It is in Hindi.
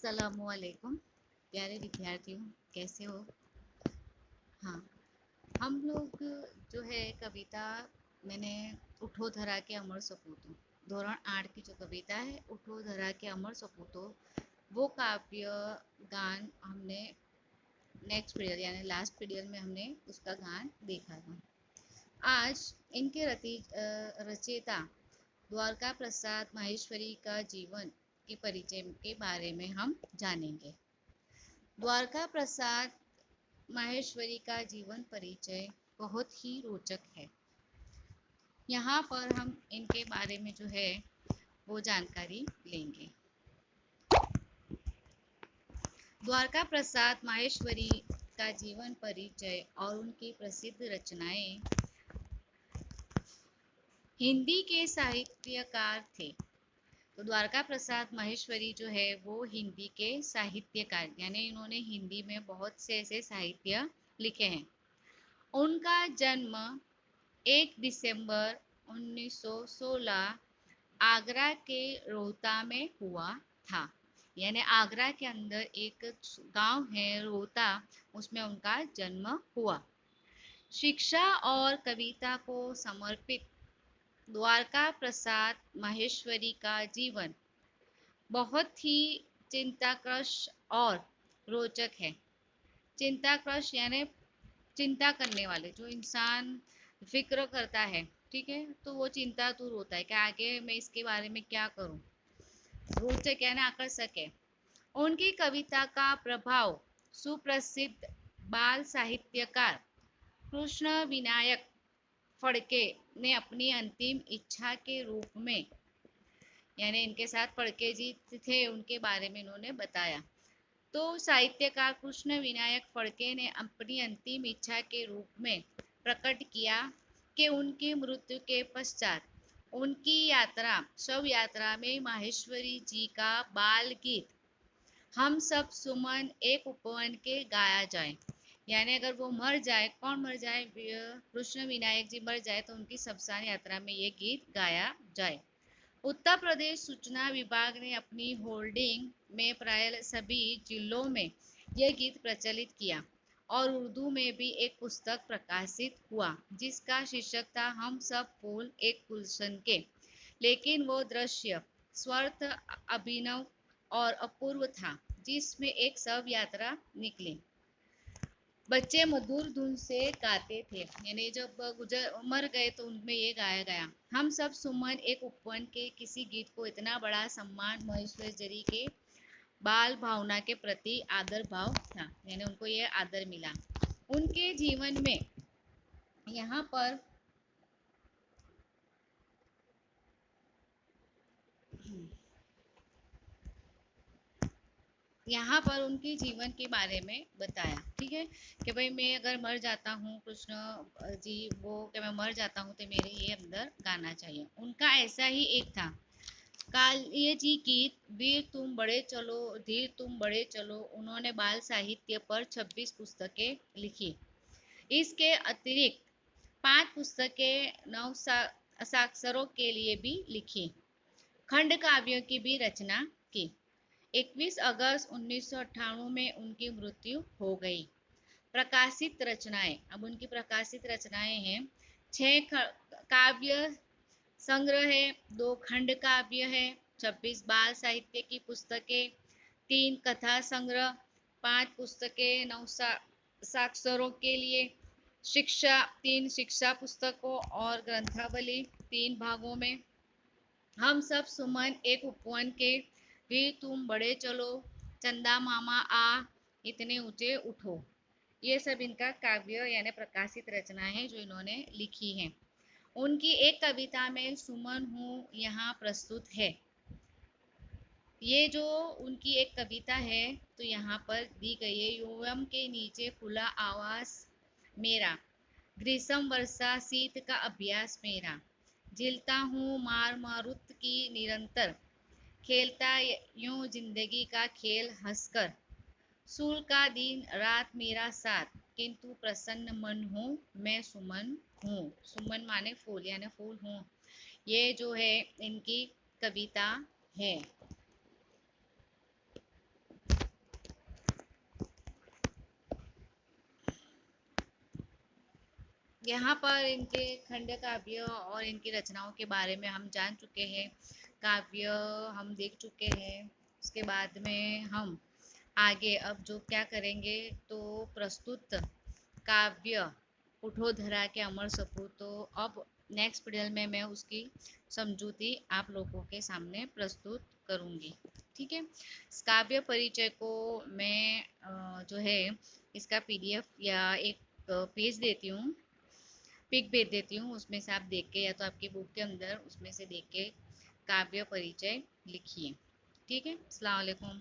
अस्सलामुअलैकुम प्यारे विद्यार्थियों, कैसे हो। हाँ, हम लोग जो है कविता मैंने उठो धरा के अमर सपूतों, धोरण 8 की जो कविता है उठो धरा के अमर सपूतों, वो काव्य गान हमने नेक्स्ट पीरियड यानी लास्ट पीरियड में हमने उसका गान देखा था। आज इनके रचयिता द्वारका प्रसाद माहेश्वरी का जीवन के परिचय के बारे में हम जानेंगे। द्वारका प्रसाद माहेश्वरी का जीवन परिचय बहुत ही रोचक है। यहाँ पर हम इनके बारे में जो है वो जानकारी लेंगे। द्वारका प्रसाद माहेश्वरी का जीवन परिचय और उनकी प्रसिद्ध रचनाएं। हिंदी के साहित्यकार थे। तो द्वारका प्रसाद माहेश्वरी जो है वो हिंदी के साहित्यकार, यानी इन्होंने हिंदी में बहुत से ऐसे साहित्य लिखे हैं। उनका जन्म 1 दिसंबर 1916 आगरा के रोहता में हुआ था। यानी आगरा के अंदर एक गांव है रोहता, उसमें उनका जन्म हुआ। शिक्षा और कविता को समर्पित द्वारका प्रसाद माहेश्वरी का जीवन बहुत ही चिंताक्रश और रोचक है। चिंताक्रश यानी चिंता करने वाले, जो इंसान फिक्र करता है, ठीक है, तो वो चिंता दूर होता है कि आगे मैं इसके बारे में क्या करूं। रोचक यानी आकर्षक है। उनकी कविता का प्रभाव सुप्रसिद्ध बाल साहित्यकार कृष्ण विनायक फड़के ने अपनी अंतिम इच्छा के रूप में, यानी इनके साथ फड़के जी थे, उनके बारे में इन्होंने बताया। तो साहित्यकार कृष्ण विनायक फड़के ने अपनी अंतिम इच्छा के रूप में प्रकट किया कि उनकी मृत्यु के पश्चात उनकी यात्रा शव यात्रा में माहेश्वरी जी का बाल गीत हम सब सुमन एक उपवन के गाया जाए। यानी अगर वो मर जाए, कौन मर जाए, कृष्ण विनायक जी मर जाए, तो उनकी शमशान यात्रा में ये गीत गाया जाए। उत्तर प्रदेश सूचना विभाग ने अपनी होर्डिंग में प्राय सभी जिलों में यह गीत प्रचलित किया और उर्दू में भी एक पुस्तक प्रकाशित हुआ जिसका शीर्षक था हम सब फूल एक गुलशन के। लेकिन वो दृश्य स्वर्थ अभिनव और अपूर्व था, जिसमें एक शव यात्रा निकली। बच्चे मधुर धुन से गाते थे, यानी जब गुजर मर गए तो उनमें ये गाया गया। हम सब सुमन एक उपवन के किसी गीत को इतना बड़ा सम्मान महेश्वर जरी के बाल भावना के प्रति आदर भाव था, यानी उनको ये आदर मिला। उनके जीवन में यहाँ पर उनके जीवन के बारे में बताया, ठीक है, कि भाई मैं अगर मर जाता हूँ, कृष्ण जी वो कि मैं मर जाता हूँ तो मेरे ये अंदर गाना चाहिए। उनका ऐसा ही एक था। कालिए जी गीत वीर तुम बड़े चलो धीर तुम बड़े चलो, उन्होंने बाल साहित्य पर 26 पुस्तकें लिखी। इसके अतिरिक्त 5 पुस्तकें साक्षरों के लिए भी लिखी। खंड काव्यों की भी रचना की। 21 अगस्त 1998 में उनकी मृत्यु हो गई। प्रकाशित रचनाएं, अब उनकी प्रकाशित रचनाएं हैं 6 काव्य संग्रह है, 2 खंड काव्य है, 26 बाल साहित्य की पुस्तकें, 3 कथा संग्रह, 5 पुस्तकें साक्षरों के लिए, 3 शिक्षा पुस्तकों और ग्रंथावली 3 भागों में। हम सब सुमन एक उपवन के, वीर तुम बड़े चलो, चंदा मामा आ, इतने ऊंचे उठो, ये सब इनका काव्य यानी प्रकाशित रचनाएं हैं जो इन्होंने लिखी हैं। उनकी एक कविता में सुमन हूँ यहाँ प्रस्तुत है। ये जो उनकी एक कविता है तो यहाँ पर दी गई है। युवम के नीचे खुला आवास मेरा, ग्रीष्म वर्षा शीत का अभ्यास मेरा, झेलता हूँ मार मारुत की निरंतर, खेलता यूं जिंदगी का खेल हंसकर, सूल का दिन रात मेरा साथ, किंतु प्रसन्न मन हूँ मैं सुमन हूँ। सुमन माने फूल, यानी फूल हूँ। ये जो है इनकी कविता है। यहाँ पर इनके खंड काव्य और इनकी रचनाओं के बारे में हम जान चुके हैं। काव्य हम देख चुके हैं। उसके बाद में हम आगे अब जो क्या करेंगे, तो प्रस्तुत काव्य उठो धरा के अमर सपूत, तो अब नेक्स्ट पीरियड में मैं उसकी समझूती आप लोगों के सामने प्रस्तुत करूंगी। ठीक है, इस काव्य परिचय को मैं जो है इसका पीडीएफ या एक पेज देती हूँ, पिक भेज देती हूँ, उसमें से आप देख के या तो आपकी बुक के अंदर उसमें से देख के काव्य परिचय लिखिए। ठीक है, अस्सलाम वालेकुम।